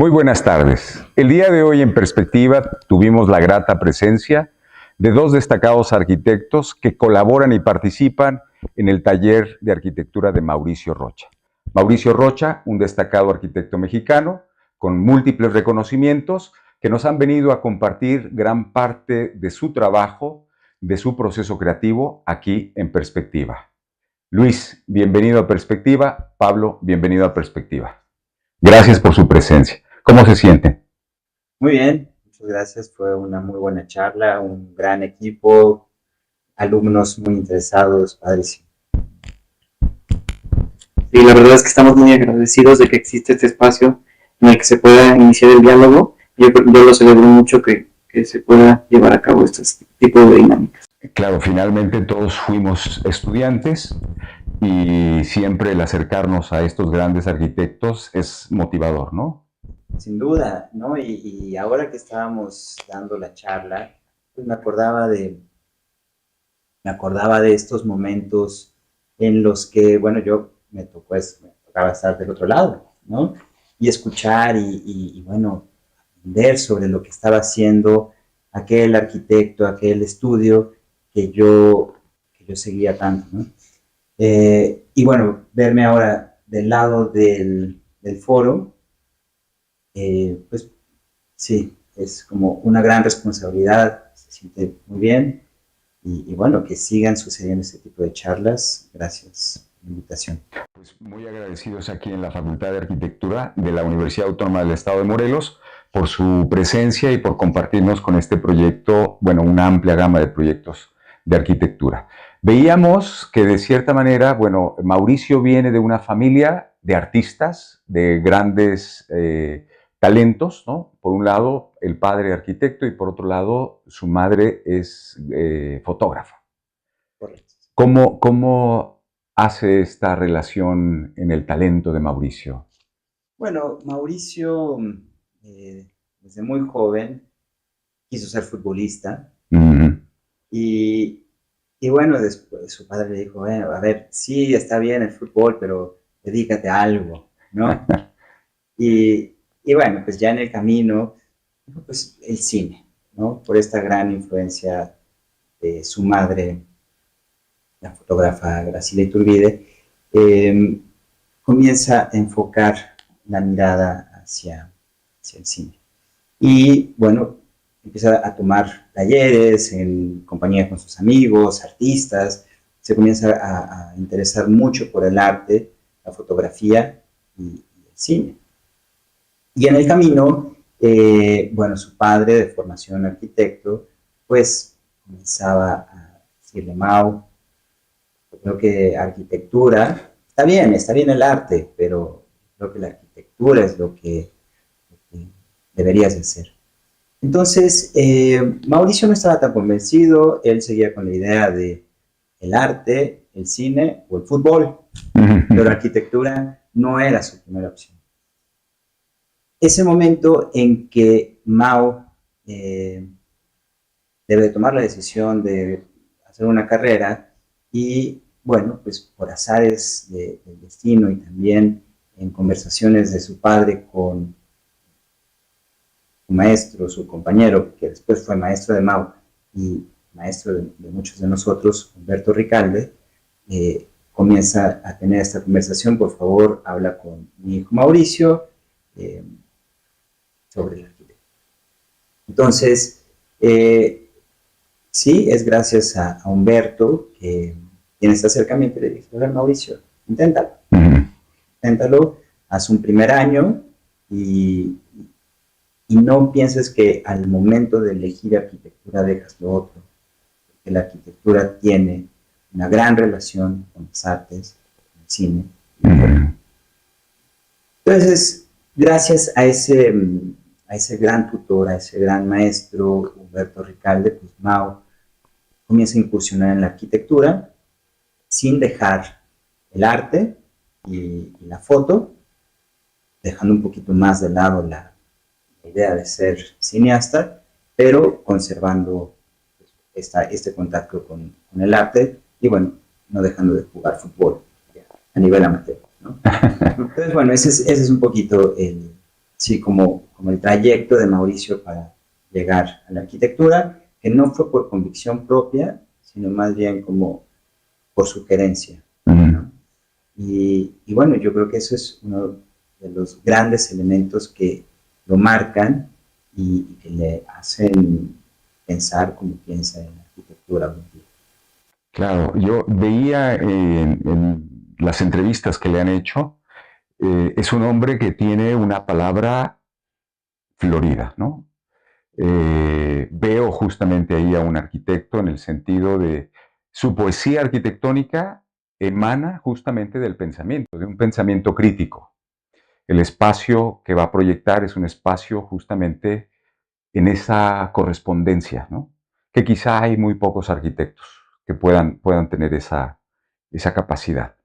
Muy buenas tardes. El día de hoy en Perspectiva tuvimos la grata presencia de dos destacados arquitectos que colaboran y participan en el taller de arquitectura de Mauricio Rocha. Mauricio Rocha, un destacado arquitecto mexicano con múltiples reconocimientos que nos han venido a compartir gran parte de su trabajo, de su proceso creativo aquí en Perspectiva. Luis, bienvenido a Perspectiva. Pablo, bienvenido a Perspectiva. Gracias por su presencia. ¿Cómo se sienten? Muy bien, muchas gracias. Fue una muy buena charla, un gran equipo, alumnos muy interesados, padrísimo. Sí, la verdad es que estamos muy agradecidos de que existe este espacio en el que se pueda iniciar el diálogo. Yo lo celebro mucho que se pueda llevar a cabo este tipo de dinámicas. Claro, finalmente todos fuimos estudiantes y siempre el acercarnos a estos grandes arquitectos es motivador, ¿no? Sin duda, ¿no? Y ahora que estábamos dando la charla, pues me acordaba de estos momentos en los que, bueno, me tocaba estar del otro lado, ¿no? Y escuchar y bueno, aprender sobre lo que estaba haciendo aquel arquitecto, aquel estudio que yo seguía tanto, ¿no? Y bueno, verme ahora del lado del foro, pues sí, es como una gran responsabilidad, se siente muy bien y bueno, que sigan sucediendo este tipo de charlas. Gracias por la invitación. Pues muy agradecidos aquí en la Facultad de Arquitectura de la Universidad Autónoma del Estado de Morelos por su presencia y por compartirnos con este proyecto, bueno, una amplia gama de proyectos de arquitectura. Veíamos que de cierta manera, bueno, Mauricio viene de una familia de artistas, de grandes talentos, ¿no? Por un lado, el padre arquitecto y por otro lado, su madre es fotógrafa. Correcto. ¿Cómo hace esta relación en el talento de Mauricio? Bueno, Mauricio, desde muy joven, quiso ser futbolista y, y bueno, después su padre le dijo, bueno, a ver, sí, está bien el fútbol, pero dedícate a algo, ¿no? Y bueno, pues ya en el camino, pues el cine, ¿no? Por esta gran influencia de su madre, la fotógrafa Graciela Iturbide, comienza a enfocar la mirada hacia el cine. Y bueno, empieza a tomar talleres en compañía con sus amigos, artistas, se comienza a interesar mucho por el arte, la fotografía y el cine. Y en el camino, bueno, su padre de formación arquitecto, pues comenzaba a decirle, Mau, yo creo que arquitectura, está bien el arte, pero creo que la arquitectura es lo que deberías hacer. Entonces, Mauricio no estaba tan convencido, él seguía con la idea de el arte, el cine o el fútbol, pero la arquitectura no era su primera opción. Ese momento en que Mao debe tomar la decisión de hacer una carrera y, bueno, pues por azares del destino y también en conversaciones de su padre con su maestro, su compañero, que después fue maestro de Mao y maestro de muchos de nosotros, Humberto Ricalde, comienza a tener esta conversación, por favor, habla con mi hijo Mauricio, sobre el arquitecto. Entonces, sí, es gracias a Humberto que tiene este acercamiento y le dice, a ver, Mauricio, inténtalo. Inténtalo, haz un primer año y no pienses que al momento de elegir arquitectura dejas lo otro, porque la arquitectura tiene una gran relación con las artes, con el cine. Entonces, gracias a ese gran tutor, a ese gran maestro, Humberto Ricalde, pues Mao comienza a incursionar en la arquitectura sin dejar el arte y la foto, dejando un poquito más de lado la idea de ser cineasta, pero conservando este contacto con el arte y bueno, no dejando de jugar fútbol a nivel amateur, ¿no? Entonces, bueno, ese es un poquito el sí, como el trayecto de Mauricio para llegar a la arquitectura, que no fue por convicción propia, sino más bien como por sugerencia, ¿no? Y bueno, yo creo que eso es uno de los grandes elementos que lo marcan y que le hacen pensar como piensa en la arquitectura hoy en día. Claro, yo veía en las entrevistas que le han hecho, es un hombre que tiene una palabra florida, ¿no? Veo justamente ahí a un arquitecto en el sentido de su poesía arquitectónica emana justamente del pensamiento, de un pensamiento crítico. El espacio que va a proyectar es un espacio justamente en esa correspondencia, ¿no? Que quizá hay muy pocos arquitectos que puedan tener esa capacidad.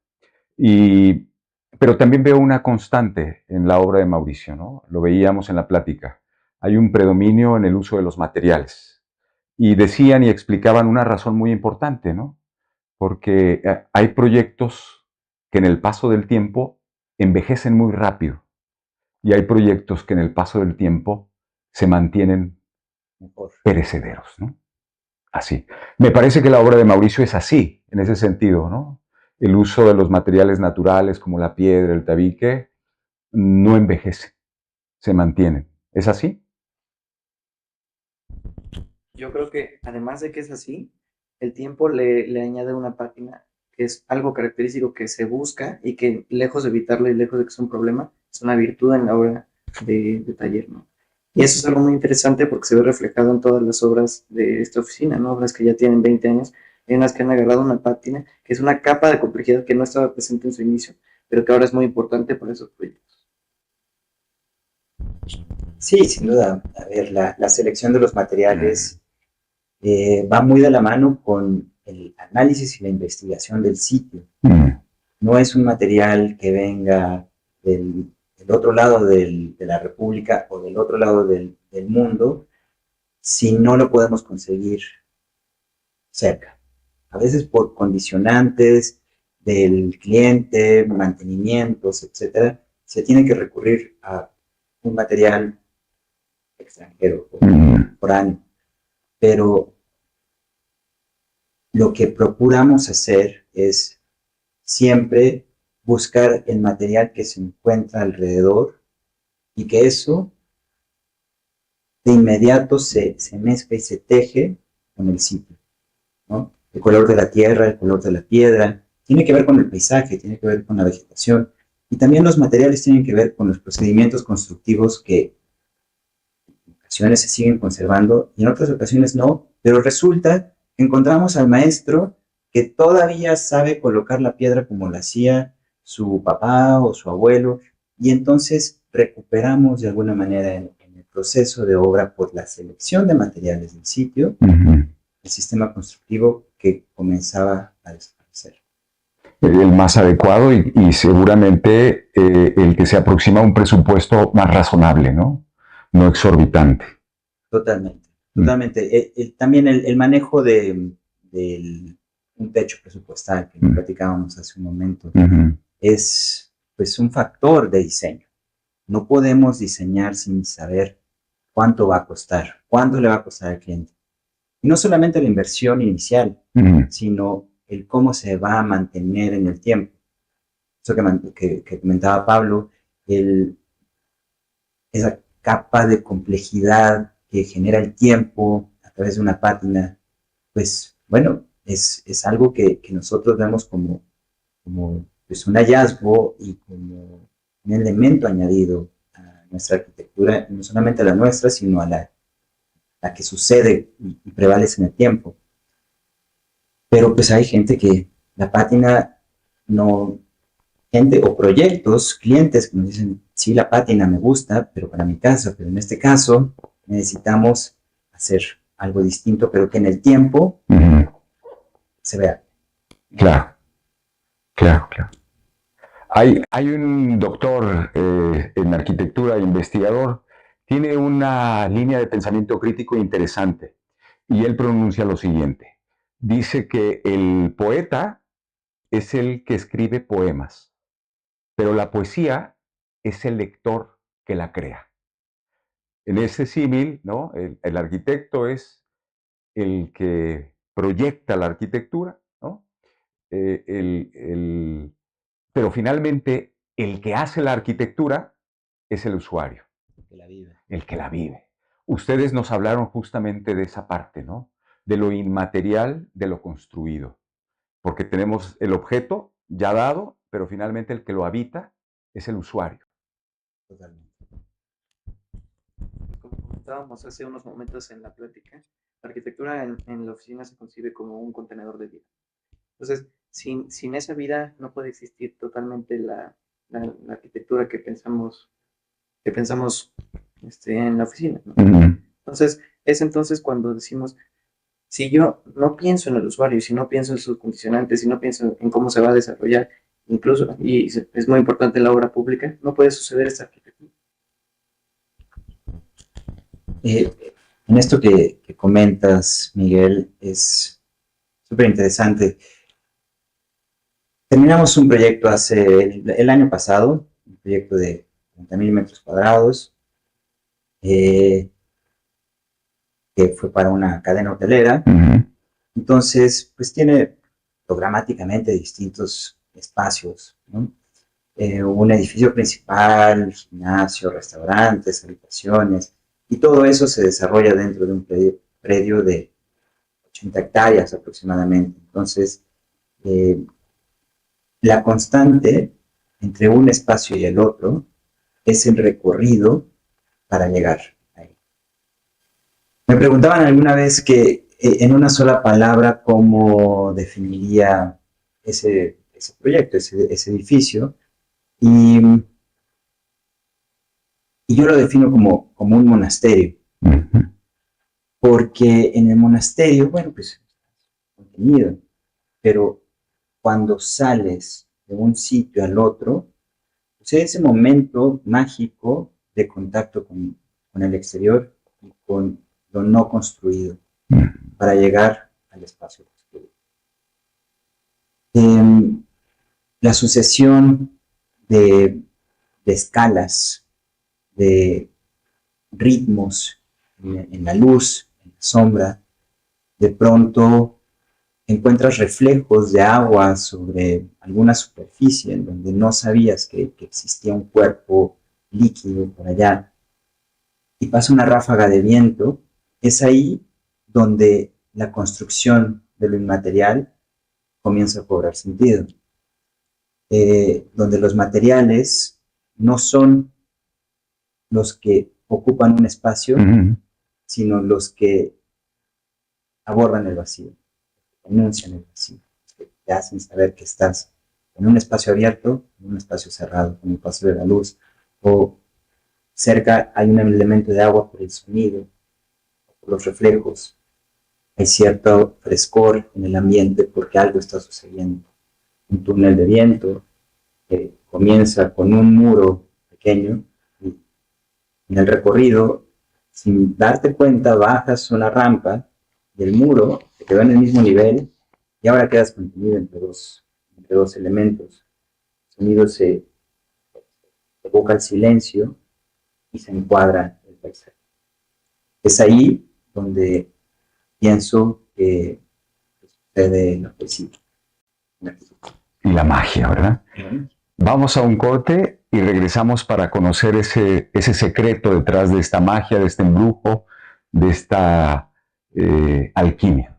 Y, pero también veo una constante en la obra de Mauricio, ¿no? Lo veíamos en la plática. Hay un predominio en el uso de los materiales. Y decían y explicaban una razón muy importante, ¿no? Porque hay proyectos que en el paso del tiempo envejecen muy rápido y hay proyectos que en el paso del tiempo se mantienen Mejor. perecederos, ¿no? Así. Me parece que la obra de Mauricio es así, en ese sentido, ¿no? El uso de los materiales naturales como la piedra, el tabique, no envejece, se mantienen. ¿Es así? Yo creo que además de que es así, el tiempo le añade una pátina que es algo característico que se busca y que lejos de evitarlo y lejos de que sea un problema, es una virtud en la obra de taller, ¿no? Y eso es algo muy interesante porque se ve reflejado en todas las obras de esta oficina, ¿no? Obras que ya tienen 20 años, hay unas que han agarrado una pátina, que es una capa de complejidad que no estaba presente en su inicio, pero que ahora es muy importante para esos proyectos. Sí, sin duda. A ver, la selección de los materiales va muy de la mano con el análisis y la investigación del sitio. No es un material que venga del otro lado de la República o del otro lado del mundo si no lo podemos conseguir cerca. A veces por condicionantes del cliente, mantenimientos, etcétera, se tiene que recurrir a un material extranjero o foráneo. Pero lo que procuramos hacer es siempre buscar el material que se encuentra alrededor y que eso de inmediato se mezcla y se teje con el sitio, ¿no? El color de la tierra, el color de la piedra, tiene que ver con el paisaje, tiene que ver con la vegetación y también los materiales tienen que ver con los procedimientos constructivos que en ocasiones se siguen conservando y en otras ocasiones no, pero resulta que encontramos al maestro que todavía sabe colocar la piedra como la hacía su papá o su abuelo y entonces recuperamos de alguna manera en el proceso de obra por la selección de materiales del sitio el sistema constructivo que comenzaba a desaparecer. El más adecuado y seguramente el que se aproxima a un presupuesto más razonable, ¿no? No exorbitante. Totalmente, totalmente. También el manejo de un techo presupuestal que platicábamos hace un momento es pues un factor de diseño. No podemos diseñar sin saber cuánto va a costar, cuánto le va a costar al cliente. Y no solamente la inversión inicial, sino el cómo se va a mantener en el tiempo. Eso que comentaba Pablo, esa capa de complejidad que genera el tiempo a través de una pátina, pues bueno, es algo que nosotros vemos como pues, un hallazgo y como un elemento añadido a nuestra arquitectura, no solamente a la nuestra, sino a la que sucede y prevalece en el tiempo. Pero pues hay gente que la pátina no, gente o proyectos, clientes que nos dicen, sí, la pátina me gusta, pero para mi casa, pero en este caso necesitamos hacer algo distinto, pero que en el tiempo se vea. Claro, claro, claro. Hay un doctor en arquitectura, investigador, tiene una línea de pensamiento crítico interesante y él pronuncia lo siguiente. Dice que el poeta es el que escribe poemas, pero la poesía es el lector que la crea. En ese símil, ¿no? El arquitecto es el que proyecta la arquitectura, ¿no? Pero finalmente el que hace la arquitectura es el usuario, Que la vive. el que la vive. Ustedes nos hablaron justamente de esa parte, ¿no? De lo inmaterial, de lo construido, porque tenemos el objeto ya dado, pero finalmente el que lo habita es el usuario. Totalmente. Como comentábamos hace unos momentos en la plática, la arquitectura en la oficina se concibe como un contenedor de vida. Entonces, sin esa vida no puede existir totalmente la arquitectura que pensamos en la oficina, ¿no? Entonces, es entonces cuando decimos, si yo no pienso en el usuario, si no pienso en sus condicionantes, si no pienso en cómo se va a desarrollar, incluso, y es muy importante en la obra pública, no puede suceder esta arquitectura. En esto que comentas, Miguel, es súper interesante. Terminamos un proyecto el año pasado, un proyecto de 30,000 metros cuadrados, que fue para una cadena hotelera. Entonces, pues tiene programáticamente distintos espacios, ¿no? Un edificio principal, gimnasio, restaurantes, habitaciones, y todo eso se desarrolla dentro de un predio de 80 hectáreas aproximadamente. Entonces, la constante entre un espacio y el otro es el recorrido para llegar ahí. Me preguntaban alguna vez que en una sola palabra cómo definiría ese proyecto, ese edificio, y yo lo defino como un monasterio, porque en el monasterio, bueno, pues contenido, pero cuando sales de un sitio al otro, pues es ese momento mágico de contacto con el exterior y con lo no construido para llegar al espacio construido. La sucesión de escalas, de ritmos en la luz, en la sombra, de pronto encuentras reflejos de agua sobre alguna superficie en donde no sabías que existía un cuerpo líquido por allá, y pasa una ráfaga de viento. Es ahí donde la construcción de lo inmaterial comienza a cobrar sentido, donde los materiales no son los que ocupan un espacio, sino los que abordan el vacío, anuncian el vacío, que te hacen saber que estás en un espacio abierto, en un espacio cerrado, con el paso de la luz, o cerca hay un elemento de agua por el sonido, por los reflejos. Hay cierto frescor en el ambiente porque algo está sucediendo. Un túnel de viento que comienza con un muro pequeño y en el recorrido, sin darte cuenta, bajas una rampa y el muro te quedó en el mismo nivel y ahora quedas contenido entre dos elementos. El sonido se evoca el silencio y se encuadra el paisaje. Es ahí donde pienso que sucede la poesía. Y la magia, ¿verdad? Vamos a un corte y regresamos para conocer ese secreto detrás de esta magia, de este embrujo, de esta alquimia.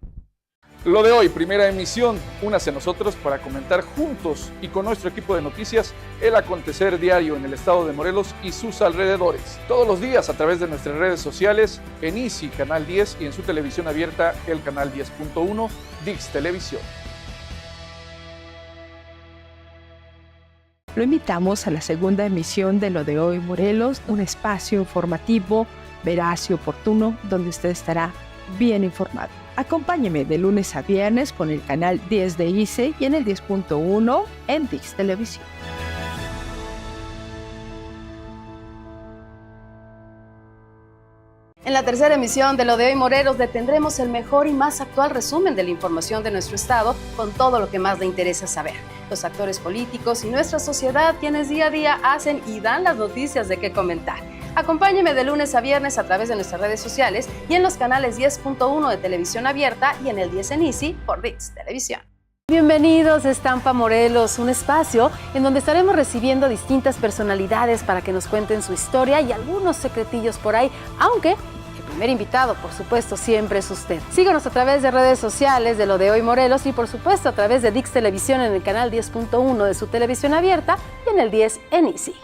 Lo de hoy, primera emisión, únase a nosotros para comentar juntos y con nuestro equipo de noticias el acontecer diario en el estado de Morelos y sus alrededores. Todos los días a través de nuestras redes sociales, en Easy, Canal 10 y en su televisión abierta, el Canal 10.1, Dix Televisión. Lo invitamos a la segunda emisión de Lo de Hoy Morelos, un espacio informativo, veraz y oportuno, donde usted estará bien informado. Acompáñeme de lunes a viernes con el canal 10 de ICE y en el 10.1 en Dix Televisión. En la tercera emisión de Lo de Hoy Morelos detendremos el mejor y más actual resumen de la información de nuestro estado con todo lo que más le interesa saber. Los actores políticos y nuestra sociedad, quienes día a día hacen y dan las noticias de qué comentar. Acompáñeme de lunes a viernes a través de nuestras redes sociales y en los canales 10.1 de Televisión Abierta y en el 10 en Easy por ViX Televisión. Bienvenidos a Estampa Morelos, un espacio en donde estaremos recibiendo distintas personalidades para que nos cuenten su historia y algunos secretillos por ahí, aunque el primer invitado, por supuesto, siempre es usted. Síganos a través de redes sociales de Lo de Hoy Morelos y, por supuesto, a través de ViX Televisión en el canal 10.1 de su Televisión Abierta y en el 10 en Easy.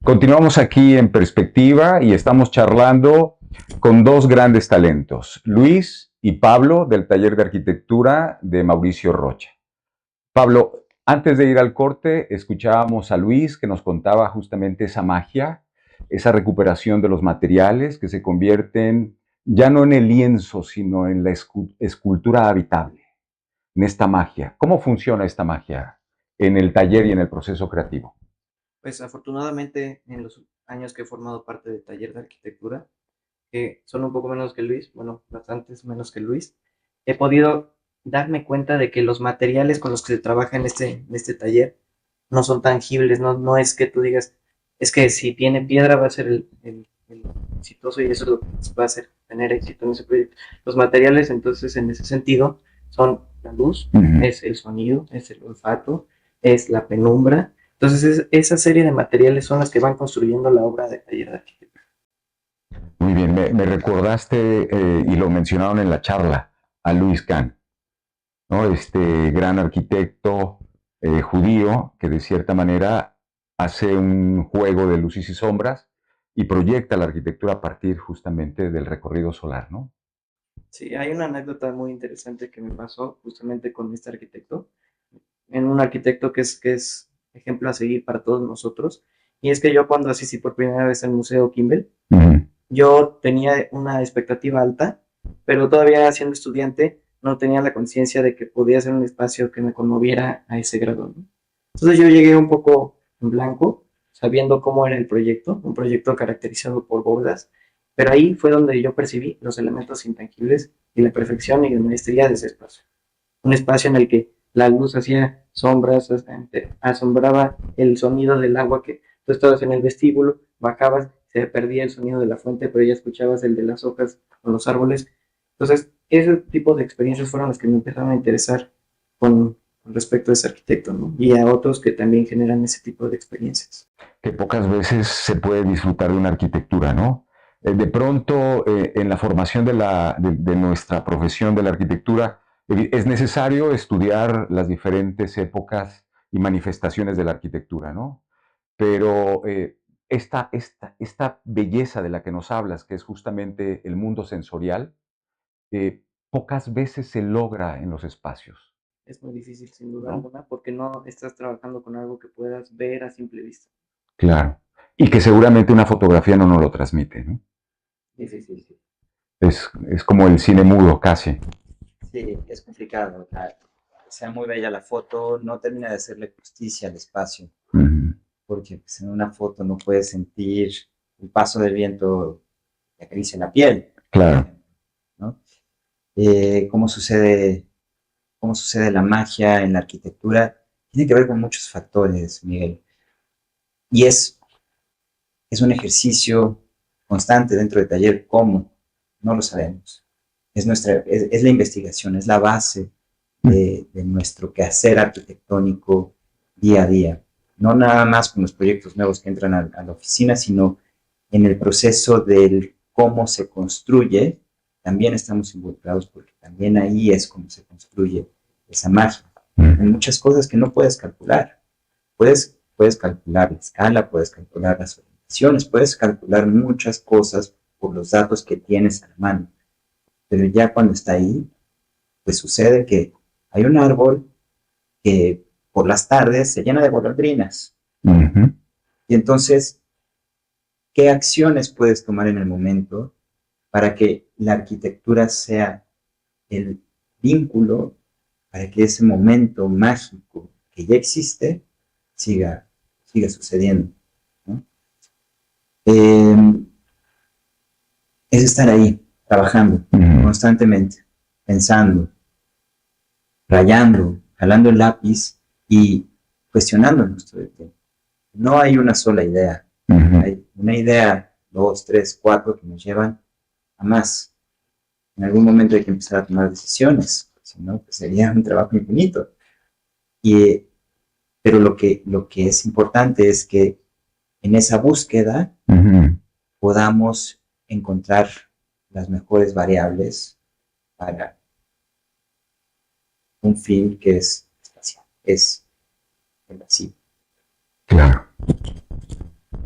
Continuamos aquí en Perspectiva y estamos charlando con dos grandes talentos, Luis y Pablo, del taller de arquitectura de Mauricio Rocha. Pablo, antes de ir al corte, escuchábamos a Luis que nos contaba justamente esa magia, esa recuperación de los materiales que se convierten ya no en el lienzo, sino en la escultura habitable, en esta magia. ¿Cómo funciona esta magia en el taller y en el proceso creativo? Pues afortunadamente en los años que he formado parte del taller de arquitectura, que son un poco menos que Luis, bueno, bastantes menos que Luis, he podido darme cuenta de que los materiales con los que se trabaja en este taller no son tangibles, no es que tú digas, es que si tiene piedra va a ser el exitoso y eso es lo que va a hacer tener éxito en ese proyecto. Los materiales, entonces, en ese sentido, son la luz, es el sonido, es el olfato, es la penumbra. Entonces, esa serie de materiales son las que van construyendo la obra de taller de arquitectura. Muy bien, me recordaste, y lo mencionaron en la charla, a Louis Kahn, ¿no? Este gran arquitecto judío que de cierta manera hace un juego de luces y sombras y proyecta la arquitectura a partir justamente del recorrido solar, ¿no? Sí, hay una anécdota muy interesante que me pasó justamente con este arquitecto, en un arquitecto que es ejemplo a seguir para todos nosotros, y es que yo cuando asistí por primera vez al Museo Kimbell, yo tenía una expectativa alta, pero todavía siendo estudiante no tenía la conciencia de que podía ser un espacio que me conmoviera a ese grado, ¿no? Entonces yo llegué un poco en blanco, sabiendo cómo era el proyecto, un proyecto caracterizado por bóvedas, pero ahí fue donde yo percibí los elementos intangibles y la perfección y la maestría de ese espacio. Un espacio en el que la luz hacía sombras, asombraba el sonido del agua, que tú estabas en el vestíbulo, bajabas, se perdía el sonido de la fuente, pero ya escuchabas el de las hojas o los árboles. Entonces, ese tipo de experiencias fueron las que me empezaron a interesar con respecto a ese arquitecto, ¿no? Y a otros que también generan ese tipo de experiencias. Que pocas veces se puede disfrutar de una arquitectura, ¿no? De pronto, en la formación de nuestra profesión de la arquitectura, es necesario estudiar las diferentes épocas y manifestaciones de la arquitectura, ¿no? Pero esta belleza de la que nos hablas, que es justamente el mundo sensorial, pocas veces se logra en los espacios. Es muy difícil, sin duda alguna, porque no estás trabajando con algo que puedas ver a simple vista. Claro. Y que seguramente una fotografía no nos lo transmite, ¿no? Difícil, sí. Es como el cine mudo, casi. Sí, es complicado. Sea muy bella la foto, no termina de hacerle justicia al espacio. Porque pues, en una foto no puedes sentir el paso del viento que acaricia la piel. Claro. ¿No? ¿Cómo sucede la magia en la arquitectura? Tiene que ver con muchos factores, Miguel. Y es un ejercicio constante dentro del taller. ¿Cómo? No lo sabemos. Es la investigación, es la base de nuestro quehacer arquitectónico día a día. No nada más con los proyectos nuevos que entran a la oficina, sino en el proceso del cómo se construye, también estamos involucrados porque también ahí es como se construye esa magia. Hay muchas cosas que no puedes calcular. Puedes calcular la escala, puedes calcular las orientaciones, puedes calcular muchas cosas por los datos que tienes a la mano. Pero ya cuando está ahí, pues sucede que hay un árbol que por las tardes se llena de golondrinas. Y entonces, ¿qué acciones puedes tomar en el momento para que la arquitectura sea el vínculo para que ese momento mágico que ya existe siga sucediendo, ¿no? Es estar ahí, trabajando constantemente, pensando, rayando, jalando el lápiz y cuestionándonos todo el tiempo. No hay una sola idea. Hay una idea, 2, 3, 4 que nos llevan a más. En algún momento hay que empezar a tomar decisiones, si no, pues sería un trabajo infinito. Pero lo que es importante es que en esa búsqueda podamos encontrar las mejores variables para un fin que es espacial, es el vacío. Claro.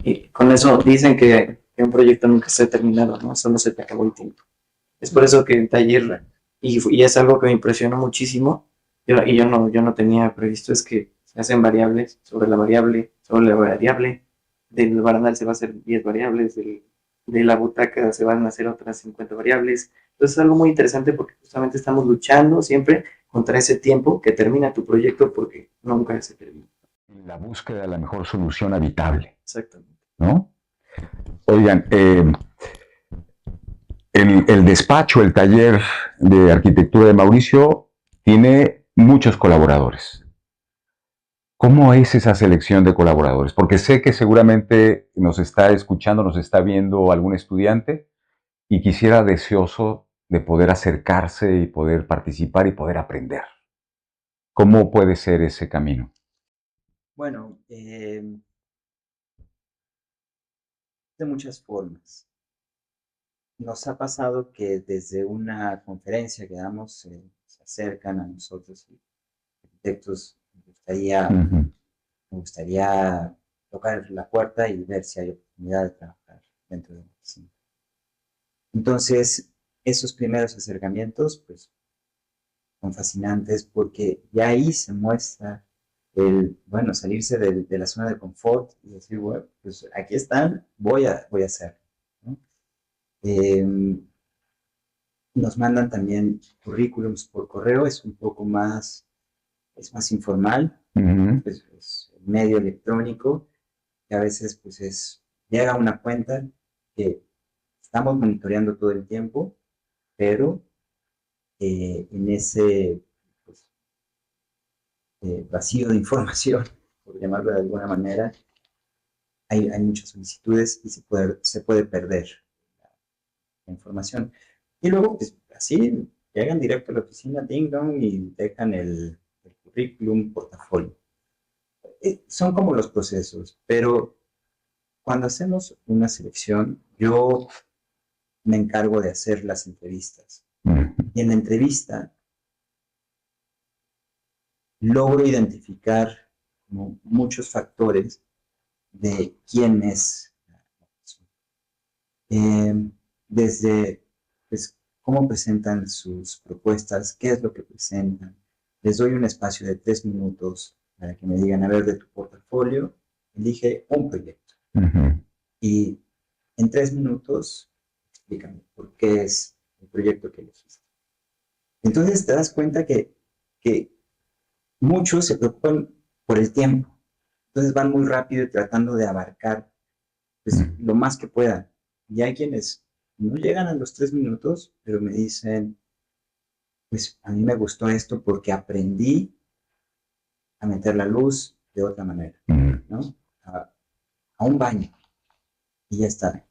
Y con eso dicen que un proyecto nunca se ha terminado, ¿no? Solo se te acabó el tiempo. Es por eso que el taller, y es algo que me impresionó muchísimo, yo no tenía previsto, es que se hacen variables sobre la variable, del barandal se va a hacer 10 variables, de la butaca se van a hacer otras 50 variables. Entonces es algo muy interesante porque justamente estamos luchando siempre contra ese tiempo que termina tu proyecto porque nunca se termina. La búsqueda de la mejor solución habitable. Exactamente. ¿No? Oigan, el despacho, el taller de arquitectura de Mauricio tiene muchos colaboradores. ¿Cómo es esa selección de colaboradores? Porque sé que seguramente nos está escuchando, nos está viendo algún estudiante y quisiera deseoso de poder acercarse y poder participar y poder aprender. ¿Cómo puede ser ese camino? Bueno, de muchas formas. Nos ha pasado que desde una conferencia que damos se acercan a nosotros arquitectos. Me gustaría tocar la puerta y ver si hay oportunidad de trabajar dentro de la oficina. Entonces, esos primeros acercamientos, pues, son fascinantes porque ya ahí se muestra bueno, salirse de la zona de confort y decir, bueno, pues aquí están, voy a hacerlo, ¿no? Nos mandan también currículums por correo, es un poco más, es más informal, es medio electrónico, que a veces pues llega una cuenta que estamos monitoreando todo el tiempo, pero en ese pues, vacío de información, por llamarlo de alguna manera, hay muchas solicitudes y se puede perder la información. Y luego, pues así, llegan directo a la oficina, ding dong, y dejan el currículum, portafolio. Son como los procesos, pero cuando hacemos una selección, yo me encargo de hacer las entrevistas. Y en la entrevista logro identificar como muchos factores de quién es la persona. Desde pues, cómo presentan sus propuestas, qué es lo que presentan. Les doy un espacio de 3 minutos para que me digan, a ver, de tu portafolio, elige un proyecto. Y en 3 minutos, explícame por qué es el proyecto que elegiste. Entonces te das cuenta que muchos se preocupan por el tiempo. Entonces van muy rápido y tratando de abarcar pues, lo más que puedan. Y hay quienes no llegan a los 3 minutos, pero me dicen, pues a mí me gustó esto porque aprendí a meter la luz de otra manera, ¿no? A un baño. Y ya está.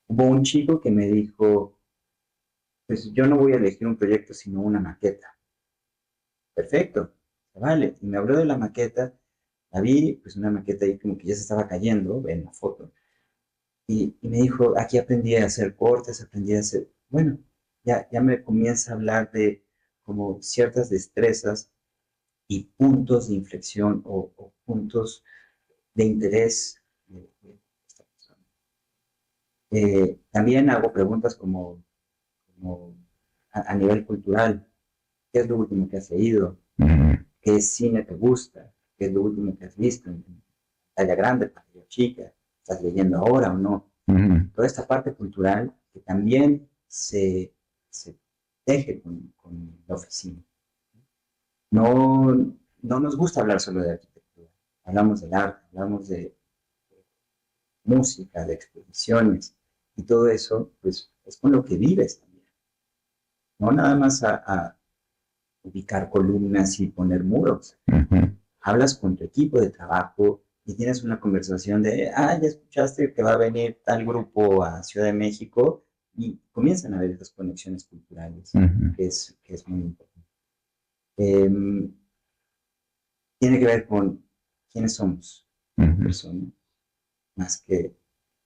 Hubo un chico que me dijo, pues yo no voy a elegir un proyecto, sino una maqueta. Perfecto, vale. Y me habló de la maqueta, la vi, pues una maqueta ahí como que ya se estaba cayendo en la foto. Y me dijo, aquí aprendí a hacer cortes, aprendí a hacer, bueno, ya me comienza a hablar de como ciertas destrezas y puntos de inflexión o puntos de interés de esta persona. También hago preguntas como a nivel cultural. ¿Qué es lo último que has leído? ¿Qué cine te gusta? ¿Qué es lo último que has visto en pantalla grande, pantalla chica? ¿Estás leyendo ahora o no? Toda esta parte cultural que también se teje con la oficina. No nos gusta hablar solo de arquitectura. Hablamos del arte, hablamos de música, de exposiciones, y todo eso, pues, es con lo que vives también. No nada más a ubicar columnas y poner muros. Hablas con tu equipo de trabajo y tienes una conversación de, ya escuchaste que va a venir tal grupo a Ciudad de México, y comienzan a haber esas conexiones culturales, que es muy importante. Tiene que ver con quiénes somos, persona, más que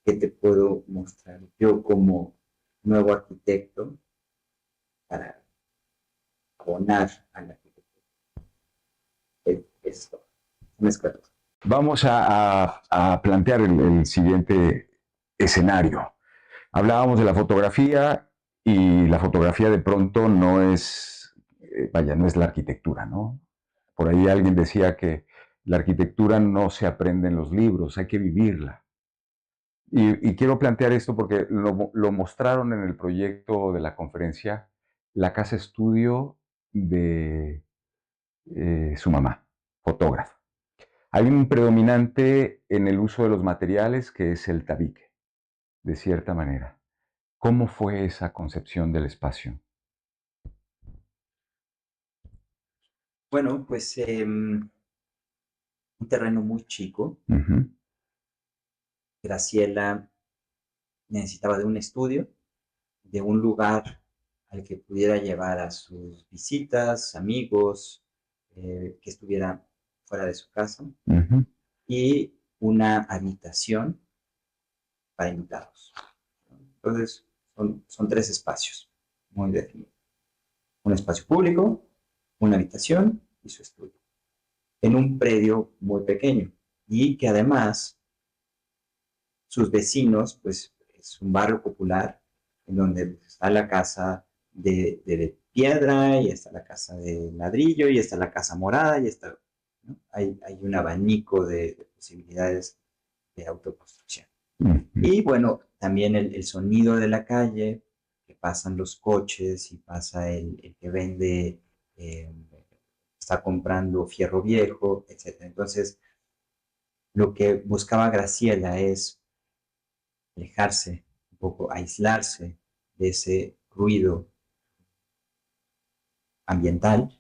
qué te puedo mostrar yo como nuevo arquitecto para abonar a la arquitectura. Esto, mezclado. Vamos a plantear el siguiente escenario. Hablábamos de la fotografía y la fotografía de pronto no es, no es la arquitectura, ¿no? Por ahí alguien decía que la arquitectura no se aprende en los libros, hay que vivirla. Y quiero plantear esto porque lo mostraron en el proyecto de la conferencia, la casa estudio de su mamá, fotógrafa. Hay un predominante en el uso de los materiales que es el tabique, de cierta manera. ¿Cómo fue esa concepción del espacio? Bueno, pues un terreno muy chico. Graciela necesitaba de un estudio, de un lugar al que pudiera llevar a sus visitas, amigos, que estuviera fuera de su casa, y una habitación para invitados. Entonces, son 3 espacios muy definidos. Un espacio público, una habitación y su estudio. En un predio muy pequeño, y que además sus vecinos, pues es un barrio popular en donde está la casa de piedra, y está la casa de ladrillo, y está la casa morada, y está, ¿no? Hay un abanico de posibilidades de autoconstrucción. Y bueno, también el sonido de la calle, que pasan los coches y pasa el que vende, está comprando fierro viejo, etc. Entonces, lo que buscaba Graciela es alejarse un poco, aislarse de ese ruido ambiental,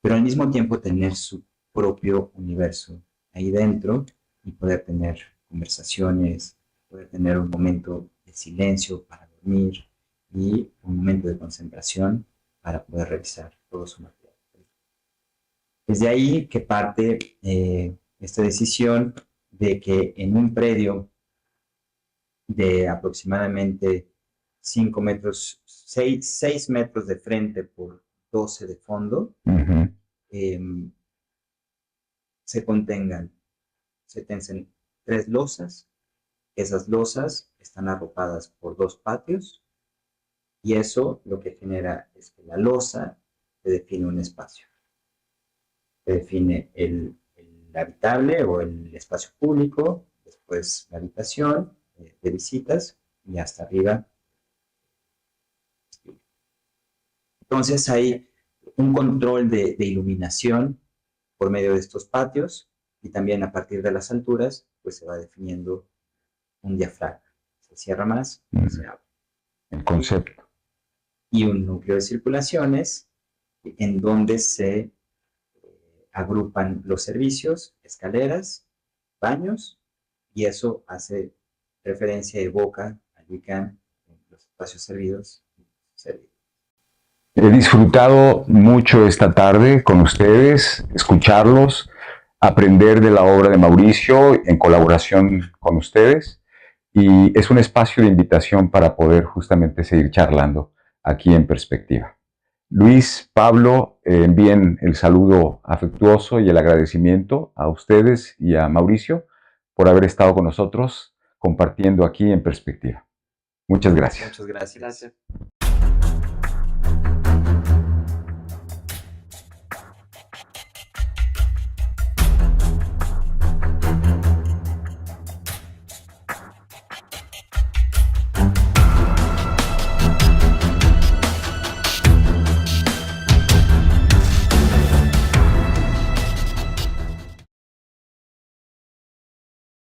pero al mismo tiempo tener su propio universo ahí dentro y poder tener conversaciones, poder tener un momento de silencio para dormir y un momento de concentración para poder revisar todo su material. Desde ahí que parte esta decisión de que en un predio de aproximadamente 5 metros, 6 metros de frente por 12 de fondo, se tensen 3 losas. Esas losas están arropadas por 2 patios, y eso lo que genera es que la losa te define un espacio. Te define el habitable o el espacio público, después la habitación de visitas, y hasta arriba. Entonces hay un control de iluminación por medio de estos patios, y también a partir de las alturas pues se va definiendo un diafragma. Se cierra más, se abre. El concepto. Y un núcleo de circulaciones en donde se agrupan los servicios, escaleras, baños, y eso hace referencia, evoca al Wiccan, los espacios servidos. He disfrutado mucho esta tarde con ustedes, escucharlos, aprender de la obra de Mauricio en colaboración con ustedes, y es un espacio de invitación para poder justamente seguir charlando aquí en Perspectiva. Luis, Pablo, envíen el saludo afectuoso y el agradecimiento a ustedes y a Mauricio por haber estado con nosotros compartiendo aquí en Perspectiva. Muchas gracias. Muchas gracias.